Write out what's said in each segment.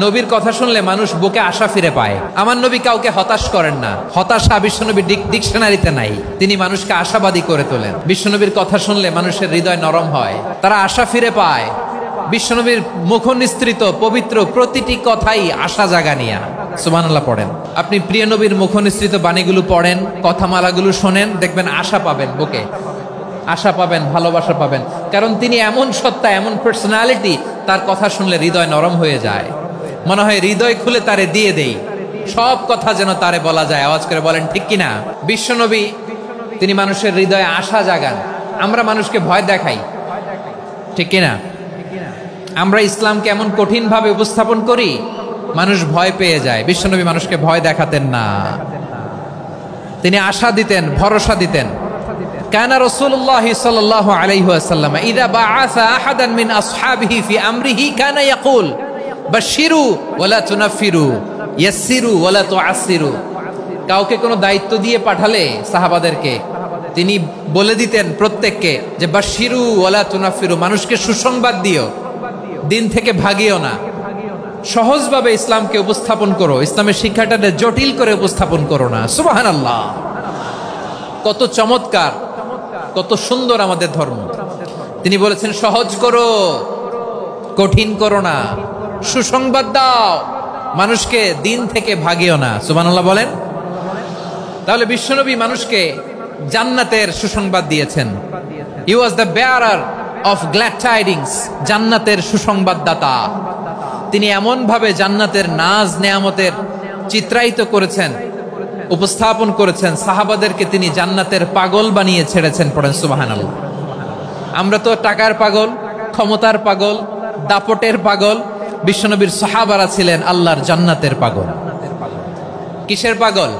নবীর কথা শুনলে মানুষ বুকে আশা ফিরে পায়। আমার নবী কাউকে হতাশ করেন না। হতাশা বিশ্বনবীর ডিকশনারিতে নাই। তিনি মানুষকে আশাবাদী করে তোলেন। বিশ্বনবীর কথা শুনলে মানুষের হৃদয় নরম হয়, তারা আশা ফিরে পায়। বিশ্বনবীর মুখ নিঃসৃত পবিত্র প্রতিটি কথাই আশা জাগানিয়া। সুবহানাল্লাহ পড়েন। আপনি প্রিয় নবীর মুখ নিঃসৃত বাণীগুলো পড়েন, কথামালাগুলো শোনেন, দেখবেন আশা পাবেন, বুকে আশা পাবেন, ভালোবাসা পাবেন। কারণ তিনি এমন সত্তা, এমন পার্সোনালিটি, তার কথা শুনলে হৃদয় নরম হয়ে যায়। মনে হয় হৃদয় খুলে তারে দিয়ে দেই, সব কথা যেন তারে বলা যায়। আওয়াজ করে বলেন ঠিক কিনা? বিশ্বনবী তিনি মানুষের হৃদয়ে আশা জাগান। আমরা মানুষকে ভয় দেখাই, ঠিক কিনা? আমরা ইসলামকে এমন কঠিন ভাবে উপস্থাপন করি, মানুষ ভয় পেয়ে যায়। বিশ্বনবী মানুষকে ভয় দেখাতেন না, তিনি আশা দিতেন, ভরসা দিতেন। কানা রাসূলুল্লাহ সাল্লাল্লাহু আলাইহি ওয়াসাল্লাম ইযা বাআসা আহাদান মিন আসহাবিহি ফি আমরিহি কানা ইয়াকুল বাশশিরু ওয়ালা তুনাফিরু ইয়াসসিরু ওয়ালা তুআসসিরু। কাউকে কোনো দায়িত্ব দিয়ে পাঠালে সাহাবাদেরকে তিনি বলে দিতেন প্রত্যেককে যে বাশশিরু ওয়ালা তুনাফিরু, মানুষকে সুসংবাদ দিও, দিন থেকে ভাগিও না। সহজভাবে ইসলামকে উপস্থাপন করো, ইসলামের শিক্ষাটাকে জটিল করে উপস্থাপন করো না। সুবহানাল্লাহ, কত চমৎকার, কত সুন্দর আমাদের ধর্ম। তিনি বলেছেন সহজ করো, কঠিন করো না, সুসংবাদ দাও, মানুষকে দিন থেকে ভাগিও না। সুবহানাল্লাহ বলেন। তাহলে বিশ্বনবী মানুষকে জান্নাতের সুসংবাদ দিয়েছেন। He was the bearer of glad tidings, জান্নাতের সুসংবাদদাতা। তিনি এমন ভাবে জান্নাতের নাজ নেয়ামতের চিত্রায়িত করেছেন, উপস্থাপন করেছেন, সাহাবাদেরকে তিনি জান্নাতের পাগল বানিয়ে ছেড়েছেন। পড়েন সুবহানাল্লাহ। আমরা তো টাকার পাগল, ক্ষমতার পাগল, দাপটের পাগল। বিশ্বনবীর সাহাবারা ছিলেন আল্লাহর জান্নাতের পাগল। কিসের পাগল?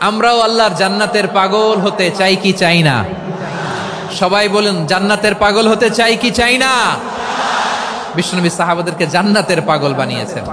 আমরাও আল্লাহর জান্নাতের পাগল হতে চাই কি চাই না? সবাই বলুন, জান্নাতের পাগল হতে চাই কি চাই না? বিশ্বনবী সাহাবাদেরকে জান্নাতের পাগল বানিয়েছেন।